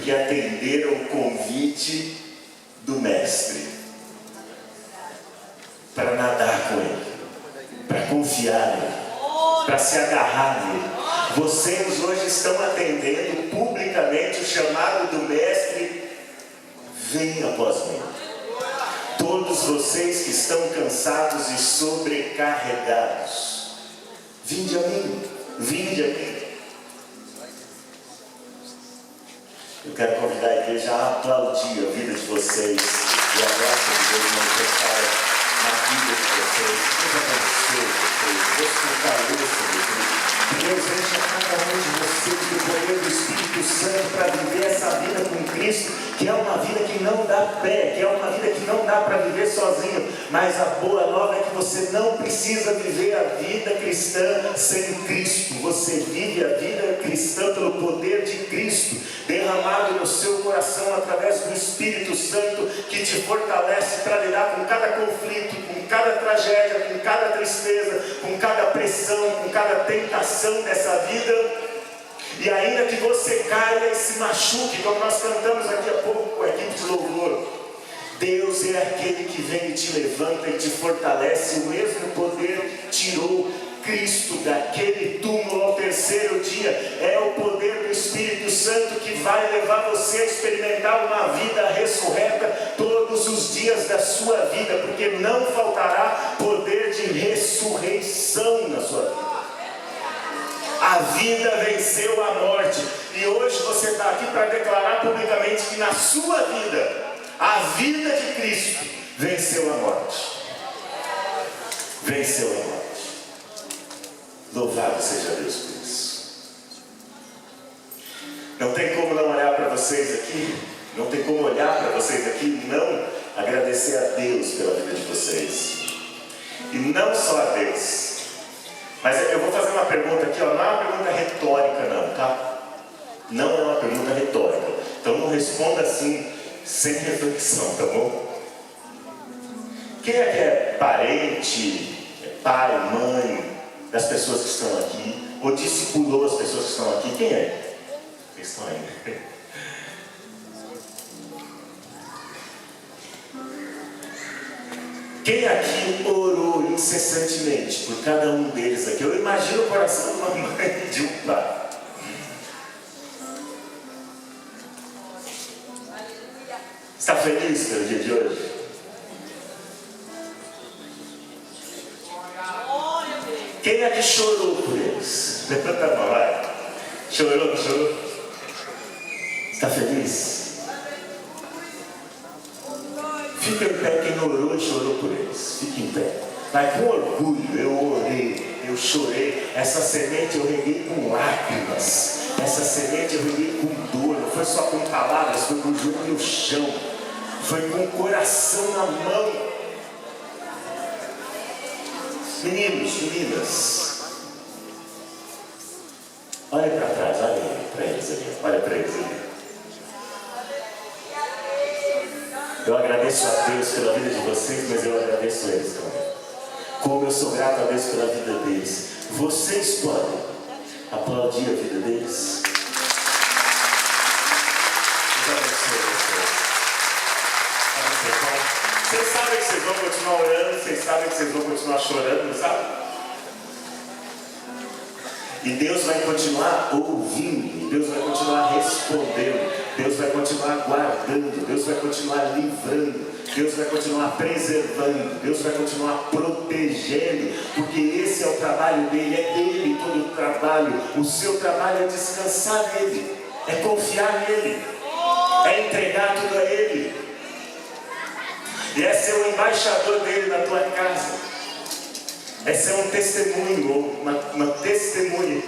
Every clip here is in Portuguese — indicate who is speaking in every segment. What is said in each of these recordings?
Speaker 1: porque atenderam o convite do Mestre para nadar com Ele, para confiar nele, para se agarrar nele. Vocês hoje estão atendendo publicamente o chamado do Mestre: venha após mim. Todos vocês que estão cansados e sobrecarregados, vinde a mim, vinde a mim. Eu quero convidar a igreja a aplaudir a vida de vocês e a graça de Deus manifestada na vida de vocês. Deus abençoe vocês, Deus fortaleça vocês. Deus enche a cada um de vocês do poder do Espírito Santo para viver essa vida com Cristo, que é uma vida que não dá pé, que é uma vida que não dá para viver sozinho. Mas a boa nova é que você não precisa viver a vida cristã sem Cristo. Você vive a vida cristã pelo poder de Cristo, derramado no seu coração através do Espírito Santo, que te fortalece para lidar com cada conflito, com cada tragédia, com cada tristeza, com cada pressão, com cada tentação dessa vida. E ainda que você caia e se machuque, como nós cantamos aqui há pouco com a equipe de louvor, Deus é aquele que vem e te levanta e te fortalece. O mesmo poder tirou Cristo daquele túmulo ao terceiro dia. É o poder do Espírito Santo que vai levar você a experimentar uma vida ressurreta todos os dias da sua vida, porque não faltará poder de ressurreição na sua vida. A vida venceu a morte, e hoje você está aqui para declarar publicamente que na sua vida, a vida de Cristo venceu a morte. Venceu a morte. Louvado seja Deus por isso. Não tem como não olhar para vocês aqui, não tem como olhar para vocês aqui e não agradecer a Deus pela vida de vocês. E não só a Deus. Mas eu vou fazer uma pergunta aqui, ó, não é uma pergunta retórica não, tá? Não é uma pergunta retórica. Então não responda assim, sem reflexão, tá bom? Quem é que é parente, pai, mãe das pessoas que estão aqui? Ou discipulou as pessoas que estão aqui? Quem é? Quem estão aí? Quem aqui orou incessantemente por cada um deles aqui? Eu imagino o coração de uma mãe e de um pai. Está feliz pelo dia de hoje? Quem aqui chorou por eles? Levanta a mão, vai. Chorou, não chorou? Está feliz? Fica em pé quem orou e chorou por eles. Fique em pé. Vai com orgulho. Eu orei, eu chorei. Essa semente eu reguei com lágrimas. Essa semente eu reguei com dor. Não foi só com palavras, foi com o joelho no chão. Foi com o coração na mão. Meninos, meninas, olha para trás, olha para eles ali. Olha para eles ali. Eu agradeço a Deus pela vida de vocês, mas eu agradeço a eles também. Como eu sou grato a Deus pela vida deles. Vocês podem aplaudir a vida deles? Eu agradeço a vocês. Vocês sabem que vocês vão continuar orando, vocês sabem que vocês vão continuar chorando, não sabe? E Deus vai continuar ouvindo, Deus vai continuar respondendo, Deus vai continuar guardando, Deus vai continuar livrando, Deus vai continuar preservando, Deus vai continuar protegendo, porque esse é o trabalho dele, é dele todo o trabalho. O seu trabalho é descansar nele, é confiar nele, é entregar tudo a ele, e é ser o embaixador dele na tua casa. Esse é um testemunho, uma testemunha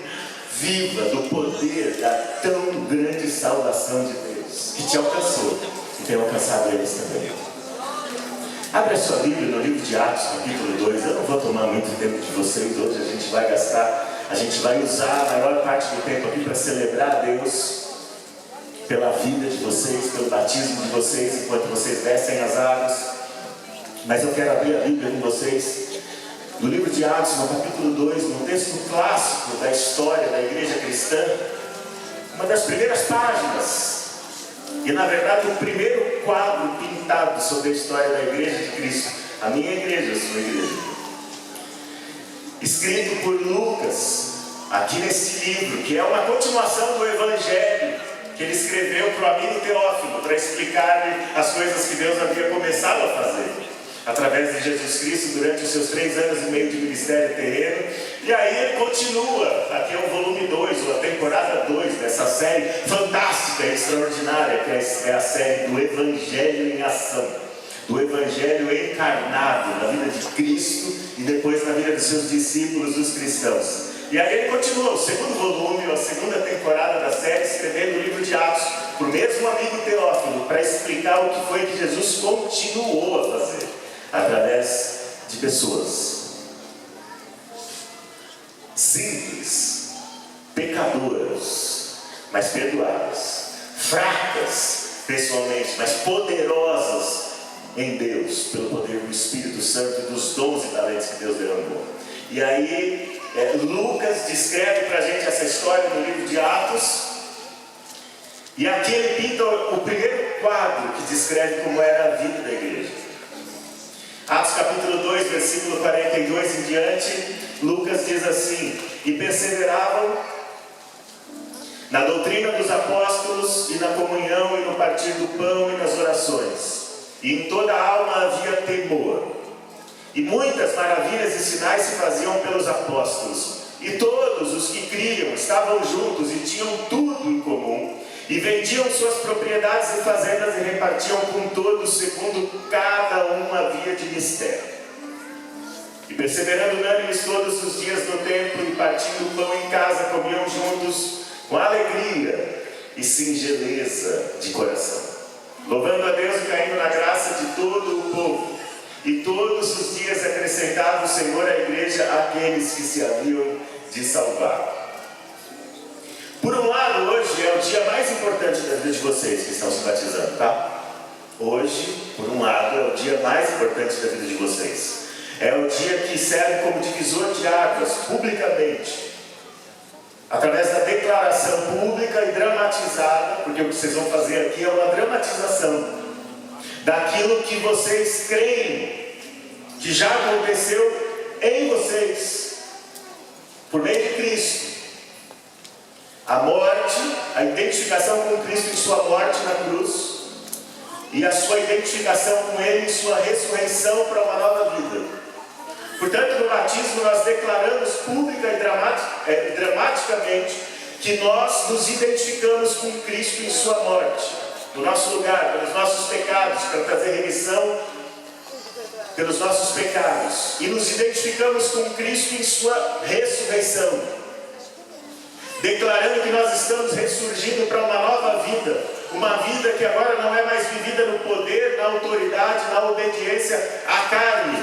Speaker 1: viva do poder da tão grande salvação de Deus, que te alcançou e tem alcançado eles também. Abre a sua Bíblia no livro de Atos, capítulo 2. Eu não vou tomar muito tempo de vocês hoje, a gente vai usar a maior parte do tempo aqui para celebrar a Deus pela vida de vocês, pelo batismo de vocês, enquanto vocês descem as águas. Mas eu quero abrir a Bíblia com vocês no livro de Atos, no capítulo 2, num texto clássico da história da igreja cristã, uma das primeiras páginas E na verdade o primeiro quadro pintado sobre a história da Igreja de Cristo, a minha igreja, a sua igreja, escrito por Lucas, aqui nesse livro, que é uma continuação do Evangelho que ele escreveu para o amigo Teófilo, para explicar-lhe as coisas que Deus havia começado a fazer através de Jesus Cristo durante os seus 3 anos e meio de ministério terreno. E aí ele continua, aqui é o volume 2, ou a temporada 2 dessa série fantástica e extraordinária, que é a série do Evangelho em Ação, do Evangelho encarnado na vida de Cristo e depois na vida dos seus discípulos, os cristãos. E aí ele continua, o segundo volume, a segunda temporada da série, escrevendo o livro de Atos, para o mesmo amigo Teófilo, para explicar o que foi que Jesus continuou a fazer através de pessoas simples, pecadoras, mas perdoadas, fracas pessoalmente, mas poderosas em Deus, pelo poder do Espírito Santo e dos dons e talentos que Deus derramou. E aí Lucas descreve para a gente essa história no livro de Atos, e aqui ele pinta o primeiro quadro que descreve como era a vida da igreja. Atos capítulo 2, versículo 42 em diante, Lucas diz assim: e perseveravam na doutrina dos apóstolos e na comunhão e no partir do pão e nas orações, e em toda a alma havia temor, e muitas maravilhas e sinais se faziam pelos apóstolos, e todos os que criam estavam juntos e tinham tudo em comum, e vendiam suas propriedades e fazendas e repartiam com todos segundo cada um havia de mistério. E perseverando unânimes todos os dias no templo e partindo o pão em casa, comiam juntos com alegria e singeleza de coração, louvando a Deus e caindo na graça de todo o povo. E todos os dias acrescentava o Senhor à igreja aqueles que se haviam de salvar. Por um lado, hoje é o dia mais importante da vida de vocês que estão se batizando, tá? Hoje, por um lado, é o dia mais importante da vida de vocês. É o dia que serve como divisor de águas, publicamente, através da declaração pública e dramatizada, porque o que vocês vão fazer aqui é uma dramatização daquilo que vocês creem que já aconteceu em vocês, por meio de Cristo. A morte, a identificação com Cristo em sua morte na cruz, e a sua identificação com Ele em sua ressurreição para uma nova vida. Portanto, no batismo nós declaramos pública e dramaticamente que nós nos identificamos com Cristo em sua morte, no nosso lugar, pelos nossos pecados, para trazer remissão pelos nossos pecados, e nos identificamos com Cristo em sua ressurreição, declarando que nós estamos ressurgindo para uma nova vida, uma vida que agora não é mais vivida no poder, na autoridade, na obediência à carne,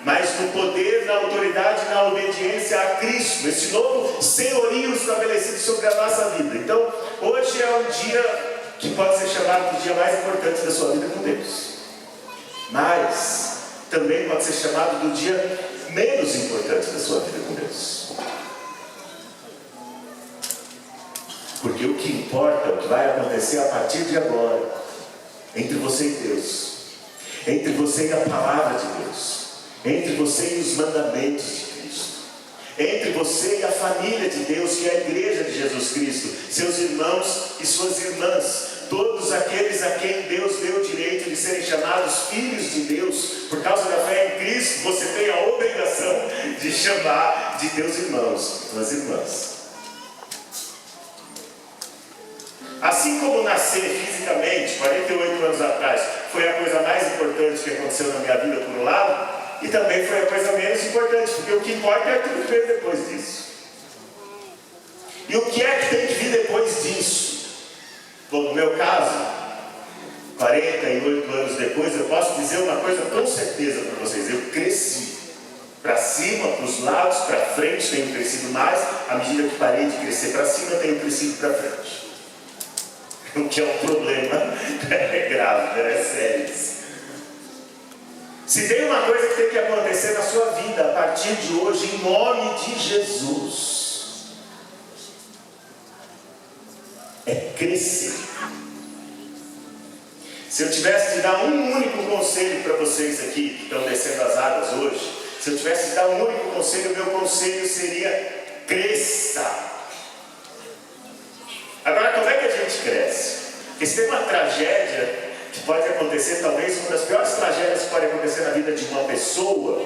Speaker 1: mas no poder, na autoridade, na obediência a Cristo, esse novo senhorio estabelecido sobre a nossa vida. Então, hoje é um dia que pode ser chamado do dia mais importante da sua vida com Deus, mas também pode ser chamado do dia menos importante da sua vida com Deus, porque o que importa é o que vai acontecer a partir de agora, entre você e Deus, entre você e a palavra de Deus, entre você e os mandamentos de Cristo, entre você e a família de Deus, que é a igreja de Jesus Cristo, seus irmãos e suas irmãs, todos aqueles a quem Deus deu o direito de serem chamados filhos de Deus, por causa da fé em Cristo. Você tem a obrigação de chamar de teus irmãos, tuas irmãs. Assim como nascer fisicamente, 48 anos atrás, foi a coisa mais importante que aconteceu na minha vida por um lado, e também foi a coisa menos importante, porque o que importa é tudo que veio depois disso. E o que é que tem que vir depois disso? Bom, no meu caso, 48 anos depois, eu posso dizer uma coisa com certeza para vocês: eu cresci. Para cima, para os lados, para frente, tenho crescido mais. À medida que parei de crescer para cima, tenho crescido para frente. O que é um problema grave, é sério. Se tem uma coisa que tem que acontecer na sua vida a partir de hoje, em nome de Jesus, é crescer. Se eu tivesse de dar um único conselho para vocês aqui, que estão descendo as águas hoje, se eu tivesse de dar um único conselho, o meu conselho seria: cresça. Agora, como é que a gente cresce? Porque se tem uma tragédia que pode acontecer, talvez uma das piores tragédias que pode acontecer na vida de uma pessoa,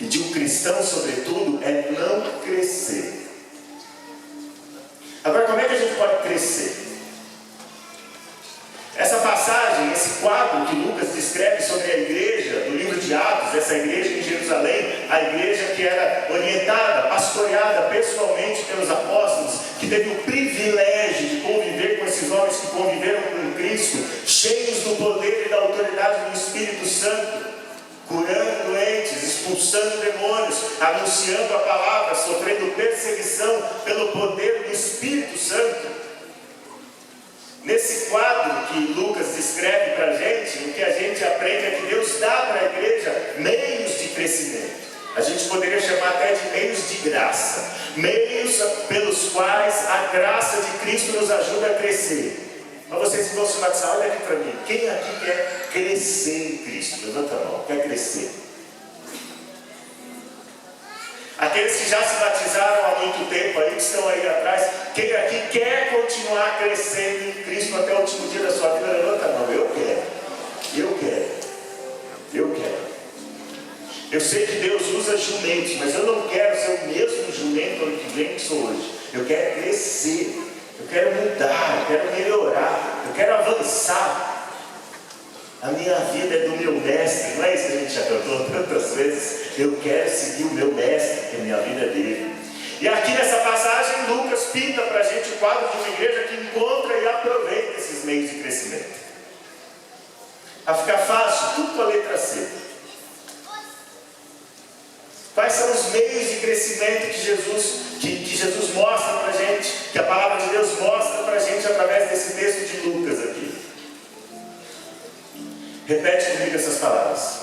Speaker 1: e de um cristão sobretudo, é não crescer. Agora, como é que a gente pode crescer? Essa passagem, esse quadro que Lucas descreve sobre a igreja, no livro de Atos, essa igreja em Jerusalém, a igreja que era orientada, pastoreada pessoalmente pelos apóstolos, que teve o privilégio de conviver com esses homens que conviveram com Cristo, cheios do poder e da autoridade do Espírito Santo, curando doentes, expulsando demônios, anunciando a palavra, sofrendo perseguição pelo poder do Espírito Santo. Nesse quadro que Lucas descreve para a gente, o que a gente aprende é que Deus dá para a igreja meios de crescimento. A gente poderia chamar até de meios de graça. Meios pelos quais a graça de Cristo nos ajuda a crescer. Mas vocês que vão se batizar, olha aqui para mim. Quem aqui quer crescer em Cristo? Levanta a mão, quer crescer. Aqueles que já se batizaram há muito tempo aí, que estão aí atrás, quem aqui quer continuar crescendo em Cristo até o último dia da sua vida? Levanta a mão. Eu quero. Eu quero. Eu quero. Eu sei que Deus usa jumentos, mas eu não quero ser o mesmo jumento ano que vem que sou hoje. Eu quero crescer. Eu quero mudar. Eu quero melhorar. Eu quero avançar. A minha vida é do meu mestre, não é isso que a gente já cantou tantas vezes? Eu quero seguir o meu mestre, porque a minha vida é dele. E aqui nessa passagem, Lucas pinta para a gente o quadro de uma igreja que encontra e aproveita esses meios de crescimento. A ficar fácil, tudo com a letra C. Quais são os meios de crescimento que Jesus mostra para a gente, que a palavra de Deus mostra para a gente através desse texto de Lucas aqui? Repete comigo essas palavras: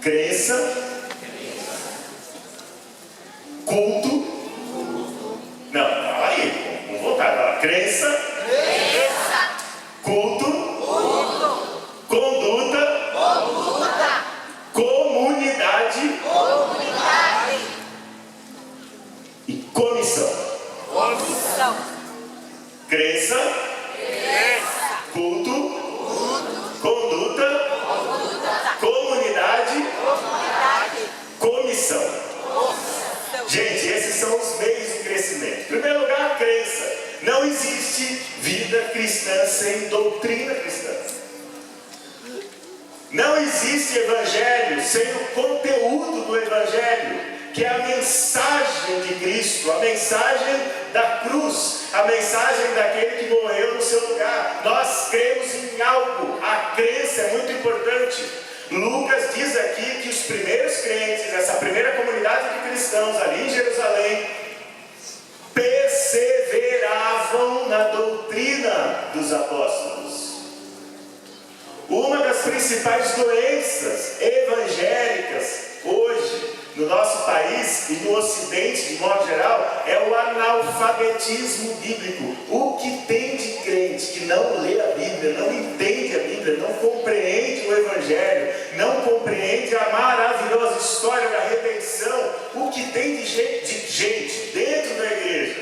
Speaker 1: crença, culto. Não, fala aí, com vontade. Fala. Crença, culto, conduta, comunidade e comissão. Crença, culto, conduta, comunidade, comissão. Gente, esses são os meios de crescimento. Em primeiro lugar, a crença. Não existe vida cristã sem doutrina cristã. Não existe evangelho sem o conteúdo do evangelho, que é a mensagem de Cristo, a mensagem da cruz, a mensagem daquele que morreu no seu lugar. Nós cremos em algo. A crença é muito importante. Lucas diz aqui que os primeiros crentes, essa primeira comunidade de cristãos ali em Jerusalém, perseveravam na doutrina dos apóstolos. Uma das principais doenças evangélicas hoje no nosso país e no Ocidente, de modo geral, é o analfabetismo bíblico. O que tem de crente que não lê a Bíblia, não entende a Bíblia, não compreende o Evangelho, não compreende a maravilhosa história da redenção, o que tem de gente dentro da igreja,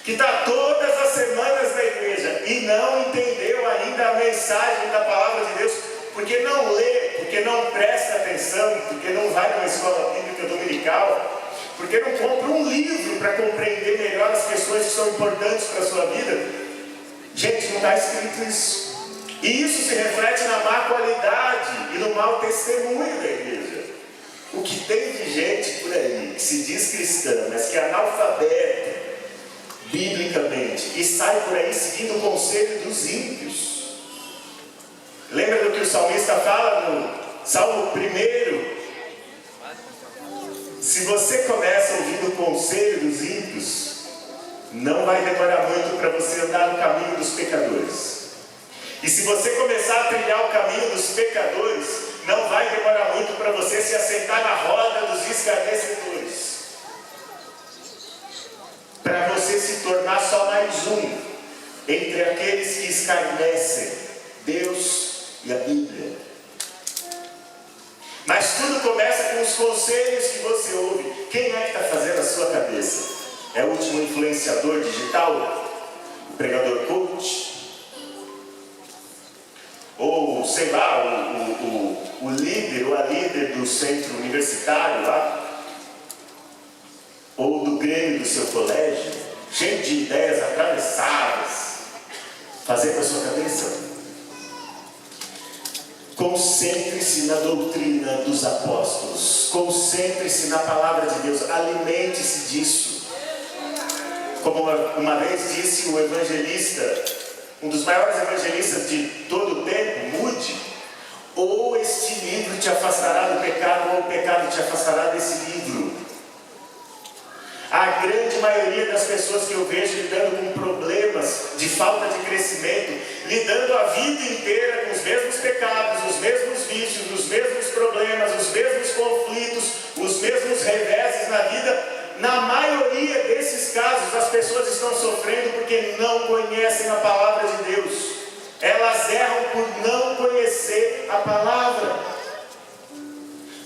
Speaker 1: que está todas as semanas na igreja e não entendeu ainda a mensagem da palavra de Deus, porque não lê, porque não presta atenção, porque não vai numa escola bíblica dominical, porque não compra um livro para compreender melhor as questões que são importantes para a sua vida. Gente, não está escrito isso. E isso se reflete na má qualidade e no mau testemunho da igreja. O que tem de gente por aí que se diz cristã, mas que é analfabeta biblicamente e sai por aí seguindo o conselho dos ímpios. Lembra do que o salmista fala no Salmo 1? Se você começa ouvindo o conselho dos ímpios, não vai demorar muito para você andar no caminho dos pecadores. E se você começar a trilhar o caminho dos pecadores, não vai demorar muito para você se assentar na roda dos escarnecedores. Para você se tornar só mais um entre aqueles que escarnecem Deus e a Bíblia. Mas tudo começa com os conselhos que você ouve. Quem é que está fazendo a sua cabeça? É o último influenciador digital? O pregador coach? Ou, sei lá, o líder ou a líder do centro universitário lá? Ou do grêmio do seu colégio? Cheio de ideias atravessadas. Fazer com a sua cabeça? Concentre-se na doutrina dos apóstolos. Concentre-se na palavra de Deus. Alimente-se disso. Como uma vez disse o evangelista, um dos maiores evangelistas de todo o tempo, Moody: ou este livro te afastará do pecado, ou o pecado te afastará desse livro. A grande maioria das pessoas que eu vejo lidando com problemas de falta de crescimento, lidando a vida inteira com os mesmos pecados, os mesmos vícios, os mesmos problemas, os mesmos conflitos, os mesmos reveses na vida, na maioria desses casos as pessoas estão sofrendo porque não conhecem a palavra de Deus. Elas erram por não conhecer a palavra.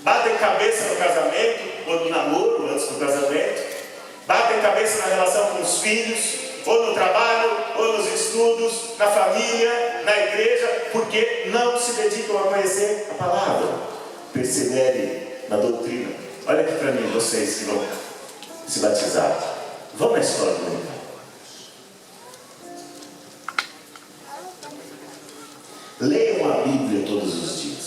Speaker 1: Batem cabeça no casamento, ou no namoro, antes do casamento. Batem cabeça na relação com os filhos, ou no trabalho, ou nos estudos, na família, na igreja, porque não se dedicam a conhecer a palavra. Persevere na doutrina. Olha aqui para mim, vocês que vão se batizar. Vão na escola dominical. Leiam a Bíblia todos os dias.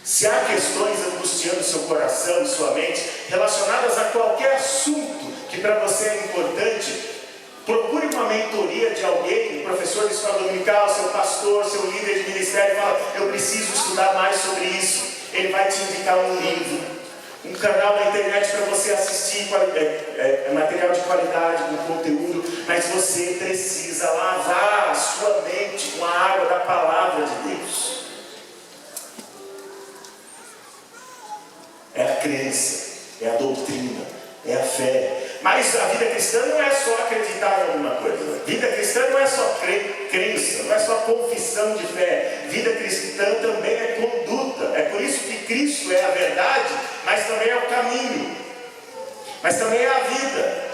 Speaker 1: Se há questões angustiando seu coração e sua mente, relacionadas a qualquer assunto que para você é importante, procure uma mentoria de alguém, um professor de escola dominical, seu pastor, seu líder de ministério, e fala: eu preciso estudar mais sobre isso. Ele vai te indicar um livro, um canal na internet para você assistir, material de qualidade, com conteúdo, mas você precisa lavar a sua mente com a água da palavra de Deus. É a crença, é a doutrina, é a fé. Mas a vida cristã não é só acreditar em alguma coisa. Vida cristã não é só crença, não é só confissão de fé. Vida cristã também é conduta. É por isso que Cristo é a verdade, mas também é o caminho. Mas também é a vida.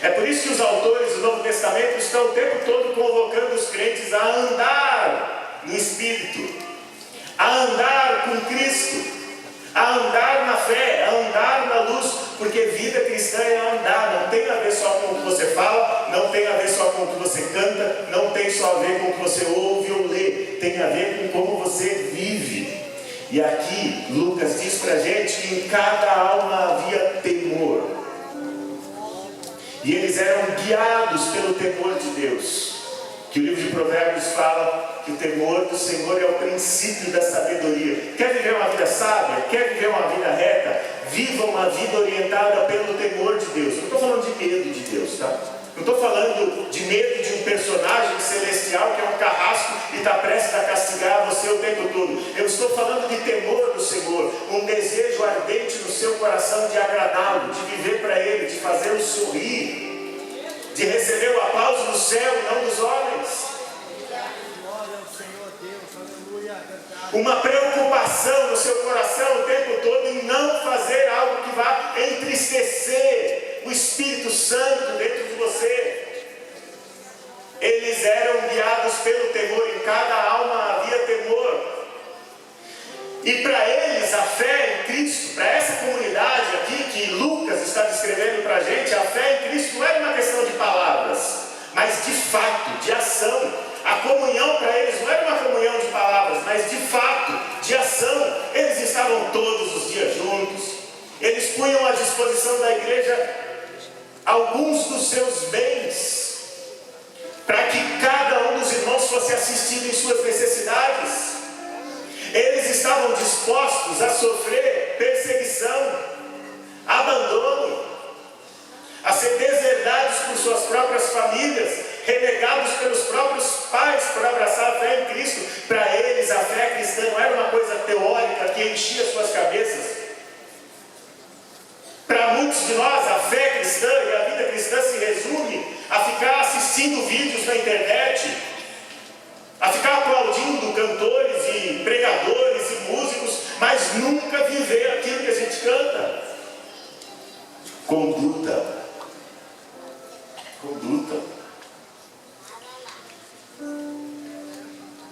Speaker 1: É por isso que os autores do Novo Testamento estão o tempo todo convocando os crentes a andar no Espírito, a andar com Cristo, a andar na fé, a andar na luz, porque vida cristã é andar, não tem a ver só com o que você fala, não tem a ver só com o que você canta, não tem só a ver com o que você ouve ou lê, tem a ver com como você vive. E aqui Lucas diz pra gente que em cada alma havia temor, e eles eram guiados pelo temor de Deus, que o livro de Provérbios fala que o temor do Senhor é o princípio da sabedoria. Quer viver uma vida sábia? Quer viver uma vida reta? Viva uma vida orientada pelo temor de Deus. Não estou falando de medo de Deus, tá? Não estou falando de medo de um personagem celestial que é um carrasco e está prestes a castigar você o tempo todo. Eu estou falando de temor do Senhor, um desejo ardente no seu coração de agradá-lo, de viver para Ele, de fazê-lo sorrir, de receber o aplauso do céu e não dos homens. Uma preocupação no seu coração o tempo todo em não fazer algo que vá entristecer o Espírito Santo dentro de você. Eles eram guiados pelo temor, em cada alma havia temor. E para eles a fé em Cristo, para essa comunidade aqui que Lucas está descrevendo para a gente, a fé em Cristo não era uma questão de palavras, mas de fato, de ação. A comunhão para eles não era uma comunhão de palavras, mas de fato, de ação. Eles estavam todos os dias juntos. Eles punham à disposição da igreja alguns dos seus bens, para que cada um dos irmãos fosse assistido em suas necessidades. Eles estavam dispostos a sofrer perseguição, abandono, a ser deserdados por suas próprias famílias, renegados pelos próprios pais por abraçar a fé em Cristo. Para eles a fé cristã não era uma coisa teórica que enchia suas cabeças. Para muitos de nós a fé cristã e a vida cristã se resume a ficar assistindo vídeos na na internet, a ficar aplaudindo cantores e pregadores e músicos, mas nunca viver aquilo que a gente canta. Conduta.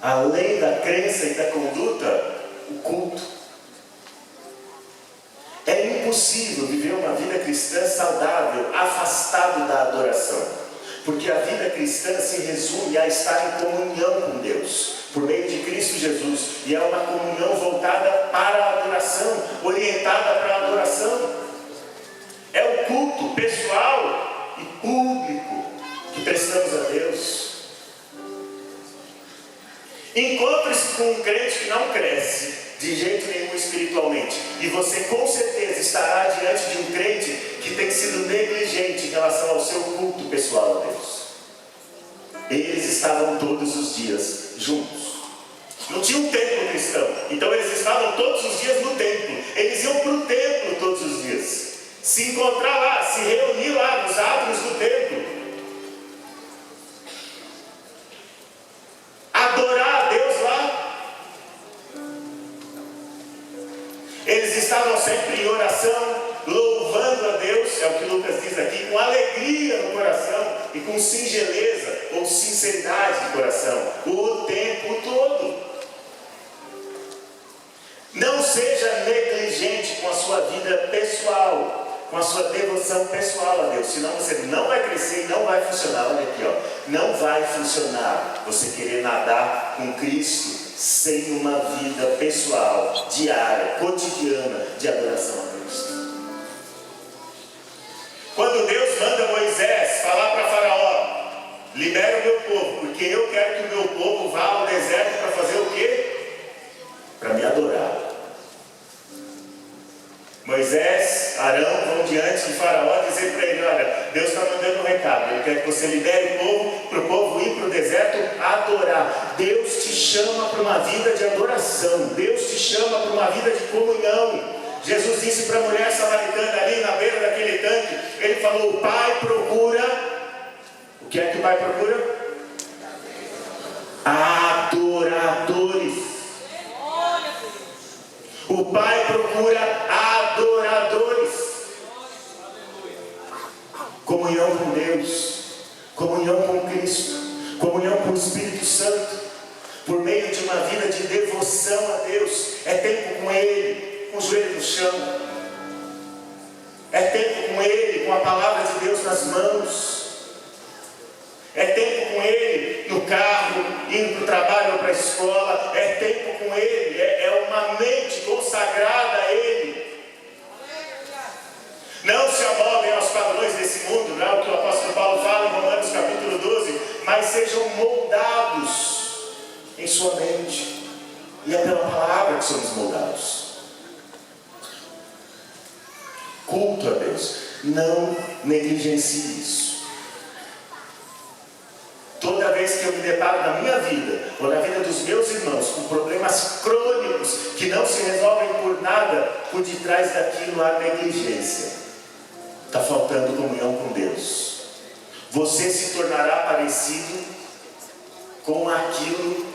Speaker 1: Além da crença e da conduta, o culto. É impossível viver uma vida cristã saudável, afastado da adoração. Porque a vida cristã se resume a estar em comunhão com Deus, por meio de Cristo Jesus. E é uma comunhão voltada para a adoração, orientada para a adoração. É o culto pessoal e público que prestamos a Deus. Encontre-se com um crente que não cresce de jeito nenhum espiritualmente, e você com certeza estará diante de um crente que tem sido negligente em relação ao seu culto pessoal a Deus. Eles estavam todos os dias juntos. Não tinha um templo cristão, então eles estavam todos os dias no templo. Eles iam para o templo todos os dias, se encontrar lá, se reunir lá nos átrios do templo, adorar a Deus lá. Eles estavam sempre em oração, louvando a Deus, é o que Lucas diz aqui, com alegria no coração e com singeleza ou sinceridade de coração, o tempo todo. Não seja negligente com a sua vida pessoal, com a sua devoção pessoal a Deus, senão você não vai crescer e não vai funcionar. Olha aqui, ó, não vai funcionar você querer nadar com Cristo sem uma vida pessoal, diária, cotidiana de adoração a Cristo. Quando Deus manda Moisés falar para Faraó: libera o meu povo, porque eu quero que o meu povo vá ao deserto para fazer o quê? Para me adorar. Moisés, Arão vão diante de Faraó dizer para ele: olha, Deus está mandando um recado, ele quer que você libere o povo, para o povo ir para o deserto adorar. Deus te chama para uma vida de adoração, Deus te chama para uma vida de comunhão. Jesus disse para a mulher samaritana ali na beira daquele tanque, ele falou: o Pai procura, o que é que o Pai procura? Adoradores. O Pai procura adoradores. Comunhão com Deus, comunhão com Cristo, comunhão com o Espírito Santo, por meio de uma vida de devoção a Deus. É tempo com Ele, com o joelho no chão. É tempo com Ele, com a palavra de Deus nas mãos. É tempo com Ele no carro, indo para o trabalho ou para a escola. É tempo com Ele, é uma mente consagrada a Ele. Não se amoldem aos padrões desse mundo, não é o que o apóstolo Paulo fala em Romanos capítulo 12, mas sejam moldados em sua mente. E é pela palavra que somos moldados. Culto a Deus. Não negligencie isso. Toda vez que eu me deparo na minha vida, ou na vida dos meus irmãos, com problemas crônicos que não se resolvem por nada, por detrás daquilo há negligência. Está faltando comunhão com Deus. Você se tornará parecido com aquilo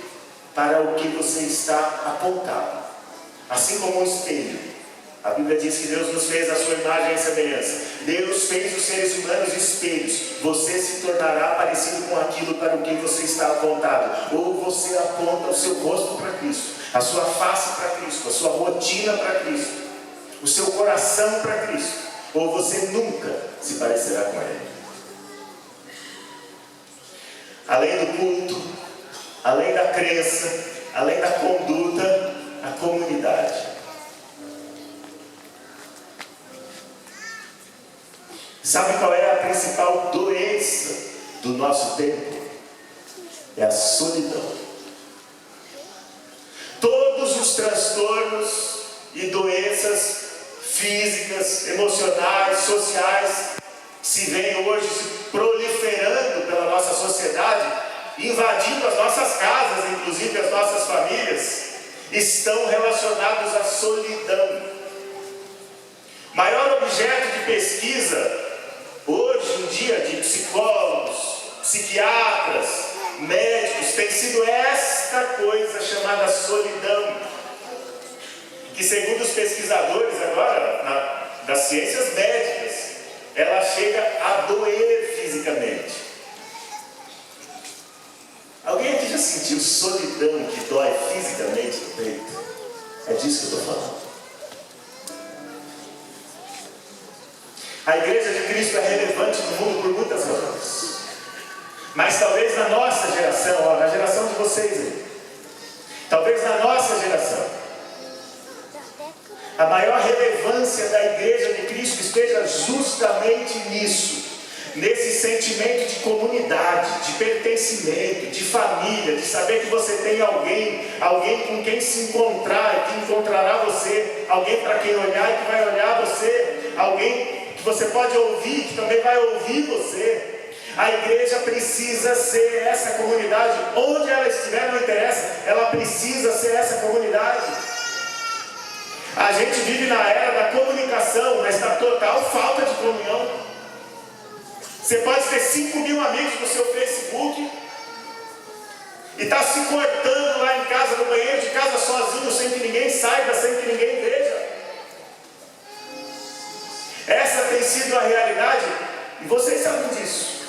Speaker 1: para o que você está apontado. Assim como um espelho. A Bíblia diz que Deus nos fez a sua imagem e semelhança. Deus fez os seres humanos espelhos. Você se tornará parecido com aquilo para o que você está apontado. Ou você aponta o seu rosto para Cristo, a sua face para Cristo, a sua rotina para Cristo, o seu coração para Cristo. Ou você nunca se parecerá com Ele. Além do culto, além da crença, além da conduta, a comunidade. Sabe qual é a principal doença do nosso tempo? É a solidão. Todos os transtornos e doenças físicas, emocionais, sociais, que se vêm hoje se proliferando pela nossa sociedade, invadindo as nossas casas, inclusive as nossas famílias, estão relacionados à solidão. Maior objeto de pesquisa hoje em dia de psicólogos, psiquiatras, médicos, tem sido esta coisa chamada solidão, que segundo os pesquisadores agora, das ciências médicas, ela chega a doer fisicamente. Alguém aqui já sentiu solidão que dói fisicamente no peito? É disso que eu estou falando. A igreja de Cristo é relevante no mundo por muitas razões. Mas talvez na nossa geração, na geração de vocês aí, talvez na nossa geração, a maior relevância da igreja de Cristo esteja justamente nisso. Nesse sentimento de comunidade, de pertencimento, de família, de saber que você tem alguém com quem se encontrar e que encontrará você, alguém para quem olhar e que vai olhar você, alguém que você pode ouvir, que também vai ouvir você. A igreja precisa ser essa comunidade, onde ela estiver, não interessa, ela precisa ser essa comunidade. A gente vive na era da comunicação, mas da total falta de comunhão. Você pode ter 5.000 amigos no seu Facebook e está se cortando lá em casa, no banheiro de casa sozinho, sem que ninguém saiba, sem que ninguém veja. Essa tem sido a realidade e vocês sabem disso.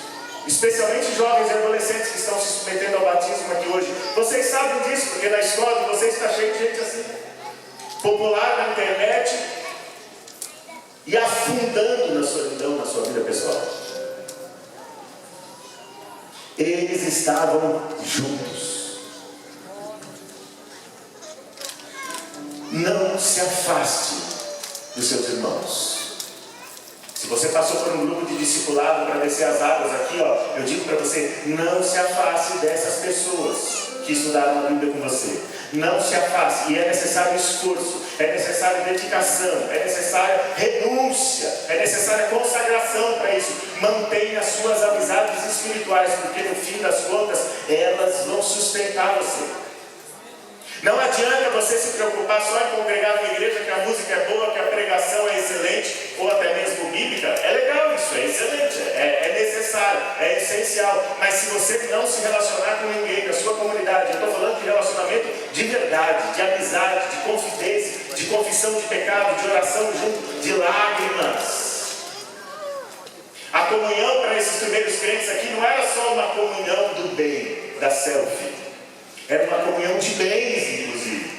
Speaker 1: Especialmente jovens e adolescentes que estão se submetendo ao batismo aqui hoje. Vocês sabem disso, porque na escola de vocês está cheio de gente assim, popular na internet e afundando na solidão na sua vida pessoal. Eles estavam juntos. Não se afaste dos seus irmãos. Se você passou por um grupo de discipulado para descer as águas aqui, eu digo para você, não se afaste dessas pessoas que estudaram a Bíblia com você. Não se afaste. E é necessário esforço, é necessária dedicação, é necessária renúncia, é necessária consagração para isso. Mantenha as suas amizades espirituais, porque no fim das contas, elas vão sustentar você. Não adianta você se preocupar só em congregar numa igreja que a música é boa, que a pregação é excelente, ou até mesmo bíblica. É legal isso, é excelente, é necessário, é essencial. Mas se você não se relacionar com ninguém da sua comunidade, eu estou falando de relacionamento de verdade, de amizade, de confidência, de confissão de pecado, de oração junto, de lágrimas. A comunhão para esses primeiros crentes aqui não era só uma comunhão do bem, da selfie. Era uma comunhão de bens, inclusive.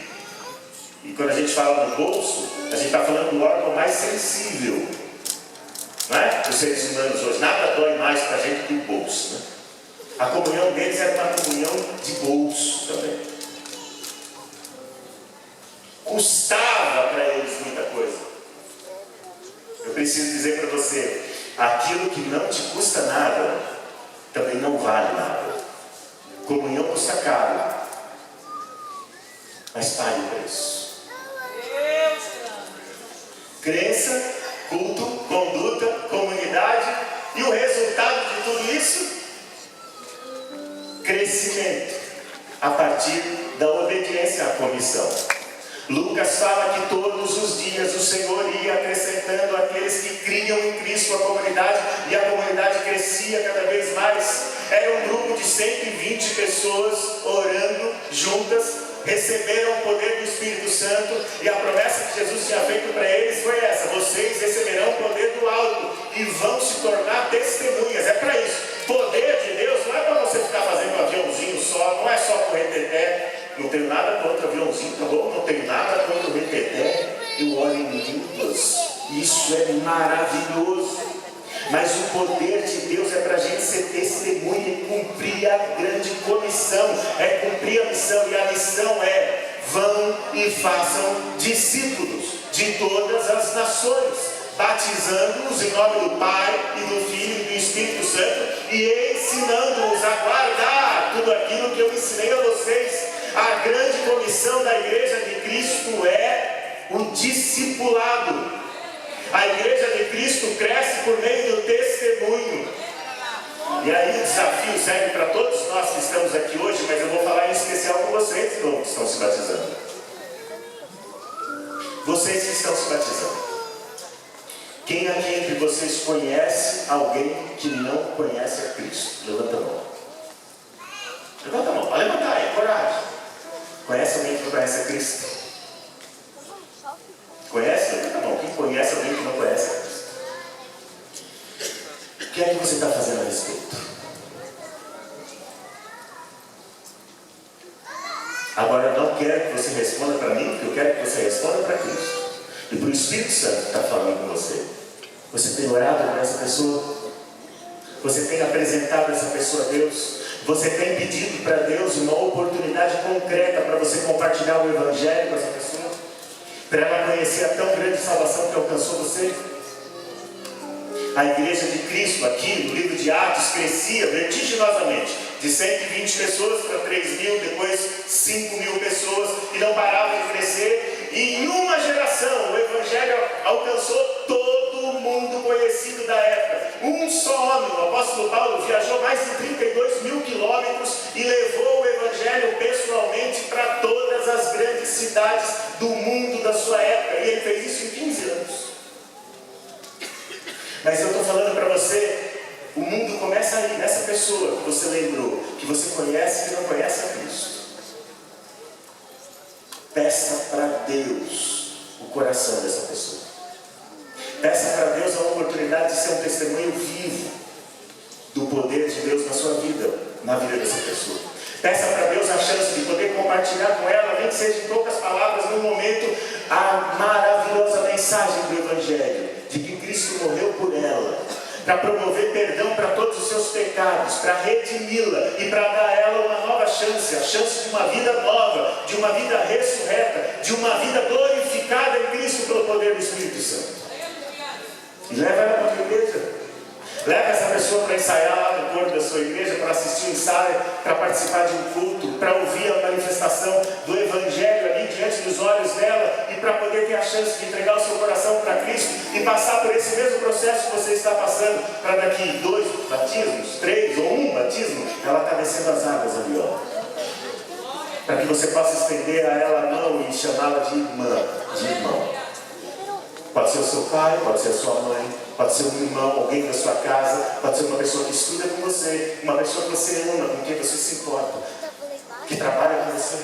Speaker 1: E quando a gente fala no bolso, a gente está falando do órgão mais sensível, não é? Dos seres humanos hoje. Nada dói mais para a gente que o bolso, né? A comunhão deles era uma comunhão de bolso também. Custava para eles muita coisa. Eu preciso dizer para você, aquilo que não te custa nada, também não vale nada. Comunhão custa caro, mas pague o preço. Crença, culto, conduta, comunidade e o resultado de tudo isso? Crescimento a partir da obediência à comissão. Lucas fala que todos os dias o Senhor ia acrescentando aqueles que criam em Cristo a comunidade, e a comunidade crescia cada vez mais. Era um grupo de 120 pessoas orando juntas, receberam o poder do Espírito Santo, e a promessa que Jesus tinha feito para eles foi essa: vocês receberão o poder do alto e vão se tornar testemunhas. É para isso. Poder de Deus não é para você ficar fazendo um aviãozinho só, não é só por reteté. Não tenho nada contra aviãozinho, tá bom? Não tenho nada contra o reteté. Eu oro em línguas, isso é maravilhoso. Mas o poder de Deus é para a gente ser testemunha e cumprir a grande comissão. É cumprir a missão, e a missão é: vão e façam discípulos de todas as nações, batizando-os em nome do Pai e do Filho e do Espírito Santo, e ensinando-os a guardar tudo aquilo que eu ensinei a vocês. A grande comissão da igreja de Cristo é o discipulado. A igreja de Cristo cresce por meio do testemunho. E aí o desafio serve para todos nós que estamos aqui hoje, mas eu vou falar em especial com vocês que estão se batizando. Vocês que estão se batizando. Quem aqui entre vocês conhece alguém que não conhece a Cristo? Levanta a mão. Levanta a mão, pode levantar aí, coragem. Conhece alguém que não conhece a Cristo? Conhece? Levanta a mão. Quem conhece alguém que não conhece a Cristo? O que é que você está fazendo a respeito? Agora eu não quero que você responda para mim, porque eu quero que você responda para Cristo. E para o Espírito Santo que está falando com você. Você tem orado por essa pessoa? Você tem apresentado essa pessoa a Deus? Você tem pedido para Deus uma oportunidade concreta para você compartilhar o Evangelho com essa pessoa? Para ela conhecer a tão grande salvação que alcançou você? A igreja de Cristo aqui no livro de Atos crescia vertiginosamente, de 120 pessoas para 3.000, depois 5.000 pessoas, e não parava de crescer. E em uma geração o Evangelho alcançou todo mundo conhecido da época. Um só homem, o apóstolo Paulo, viajou mais de 32.000 quilômetros e levou o Evangelho pessoalmente para todas as grandes cidades do mundo da sua época, e ele fez isso em 15 anos. Mas eu estou falando para você, o mundo começa aí, nessa pessoa que você lembrou, que você conhece e que não conhece a Cristo. Peça para Deus o coração dessa pessoa. Peça para Deus a oportunidade de ser um testemunho vivo do poder de Deus na sua vida, na vida dessa pessoa. Peça para Deus a chance de poder compartilhar com ela, nem que seja em poucas palavras, no momento, a maravilhosa mensagem do Evangelho, de que Cristo morreu por ela, para promover perdão para todos os seus pecados, para redimi-la e para dar a ela uma nova chance, a chance de uma vida nova, de uma vida ressurreta, de uma vida glorificada em Cristo pelo poder do Espírito Santo. E leva ela para a tua igreja. Leva essa pessoa para ensaiar lá no coro da sua igreja, para assistir um ensaio, para participar de um culto, para ouvir a manifestação do Evangelho ali diante dos olhos dela e para poder ter a chance de entregar o seu coração para Cristo e passar por esse mesmo processo que você está passando, para daqui 2 batismos, 3 ou 1 batismo, ela está descendo as águas ali, ó. Para que você possa estender a ela a mão e chamá-la de irmã, de irmão. Pode ser o seu pai, pode ser a sua mãe, pode ser um irmão, alguém da sua casa, pode ser uma pessoa que estuda com você, uma pessoa que você ama, com quem você se importa, que trabalha com você.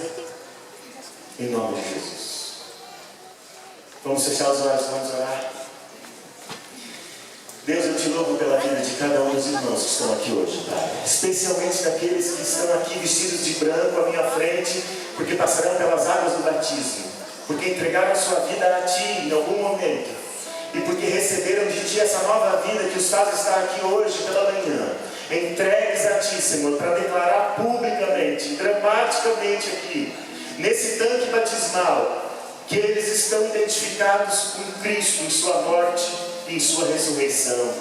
Speaker 1: Em nome de Jesus. Vamos fechar os olhos, vamos orar. Deus, eu te louvo pela vida de cada um dos irmãos que estão aqui hoje, Pai. Especialmente daqueles que estão aqui vestidos de branco à minha frente, porque passarão pelas águas do batismo, porque entregaram a sua vida a Ti em algum momento, e porque receberam de Ti essa nova vida que os faz estar aqui hoje pela manhã, entregues a Ti, Senhor, para declarar publicamente, dramaticamente aqui, nesse tanque batismal, que eles estão identificados com Cristo em sua morte e em sua ressurreição,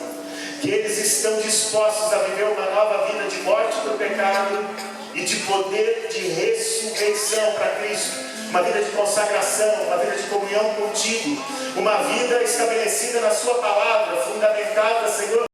Speaker 1: que eles estão dispostos a viver uma nova vida de morte para o pecado e de poder de ressurreição para Cristo. Uma vida de consagração, uma vida de comunhão contigo, uma vida estabelecida na sua palavra, fundamentada, Senhor,